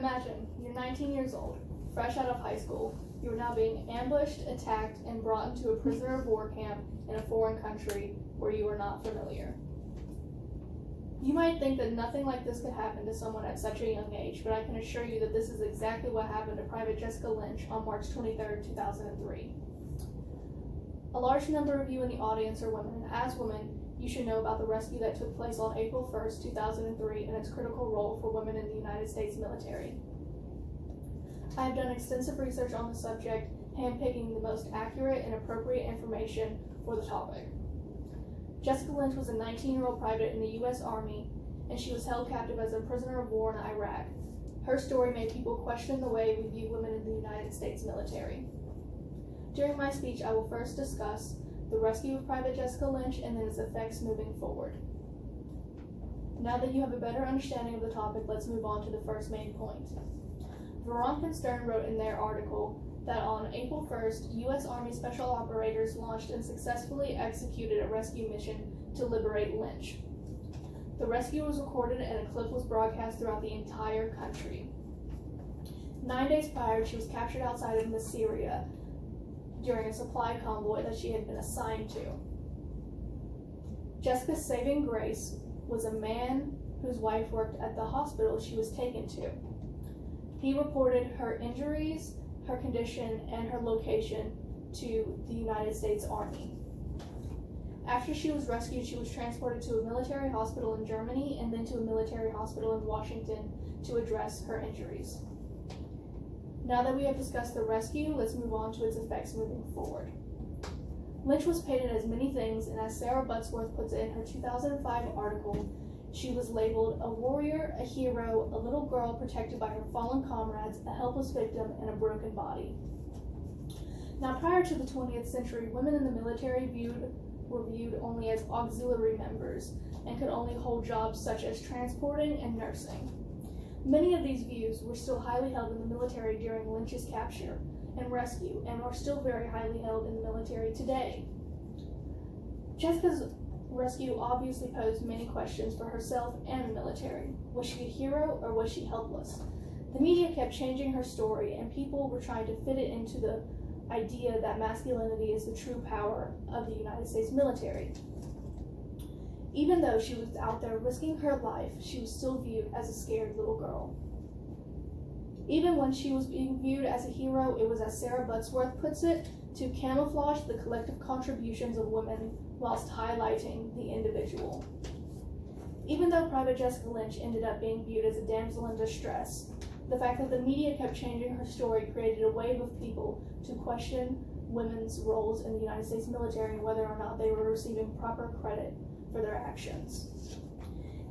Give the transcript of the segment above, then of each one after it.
Imagine, you're 19 years old, fresh out of high school. You are now being ambushed, attacked, and brought into a prisoner of war camp in a foreign country where you are not familiar. You might think that nothing like this could happen to someone at such a young age, but I can assure you that this is exactly what happened to Private Jessica Lynch on March 23, 2003. A large number of you in the audience are women, and as women, you should know about the rescue that took place on April 1, 2003, and its critical role for women in the United States military. I have done extensive research on the subject, handpicking the most accurate and appropriate information for the topic. Jessica Lynch was a 19-year-old private in the U.S. Army, and she was held captive as a prisoner of war in Iraq. Her story made people question the way we view women in the United States military. During my speech, I will first discuss the rescue of Private Jessica Lynch and then its effects moving forward. Now that you have a better understanding of the topic, let's move on to the first main point. Veronica and Stern wrote in their article that on April 1st, U.S. Army Special Operators launched and successfully executed a rescue mission to liberate Lynch. The rescue was recorded and a clip was broadcast throughout the entire country. 9 days prior, she was captured outside of Syria during a supply convoy that she had been assigned to. Jessica's saving grace was a man whose wife worked at the hospital she was taken to. He reported her injuries, her condition, and her location to the United States Army. After she was rescued, she was transported to a military hospital in Germany and then to a military hospital in Washington to address her injuries. Now that we have discussed the rescue, let's move on to its effects moving forward. Lynch was painted as many things, and as Sarah Buttsworth puts it in her 2005 article, she was labeled a warrior, a hero, a little girl protected by her fallen comrades, a helpless victim, and a broken body. Now, prior to the 20th century, women in the military were viewed only as auxiliary members and could only hold jobs such as transporting and nursing. Many of these views were still highly held in the military during Lynch's capture and rescue, and are still very highly held in the military today. Jessica's rescue obviously posed many questions for herself and the military. Was she a hero or was she helpless? The media kept changing her story, and people were trying to fit it into the idea that masculinity is the true power of the United States military. Even though she was out there risking her life, she was still viewed as a scared little girl. Even when she was being viewed as a hero, it was, as Sarah Buttsworth puts it, to camouflage the collective contributions of women whilst highlighting the individual. Even though Private Jessica Lynch ended up being viewed as a damsel in distress, the fact that the media kept changing her story created a wave of people to question women's roles in the United States military and whether or not they were receiving proper credit for their actions.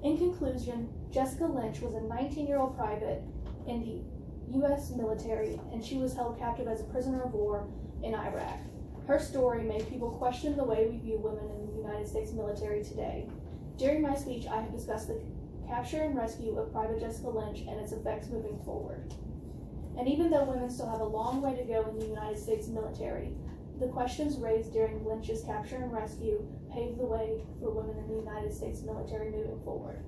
In conclusion, Jessica Lynch was a 19-year-old private in the U.S. military, and she was held captive as a prisoner of war in Iraq. Her story made people question the way we view women in the United States military today. During my speech, I have discussed the capture and rescue of Private Jessica Lynch and its effects moving forward. And even though women still have a long way to go in the United States military, the questions raised during Lynch's capture and rescue paved the way for women in the United States military moving forward.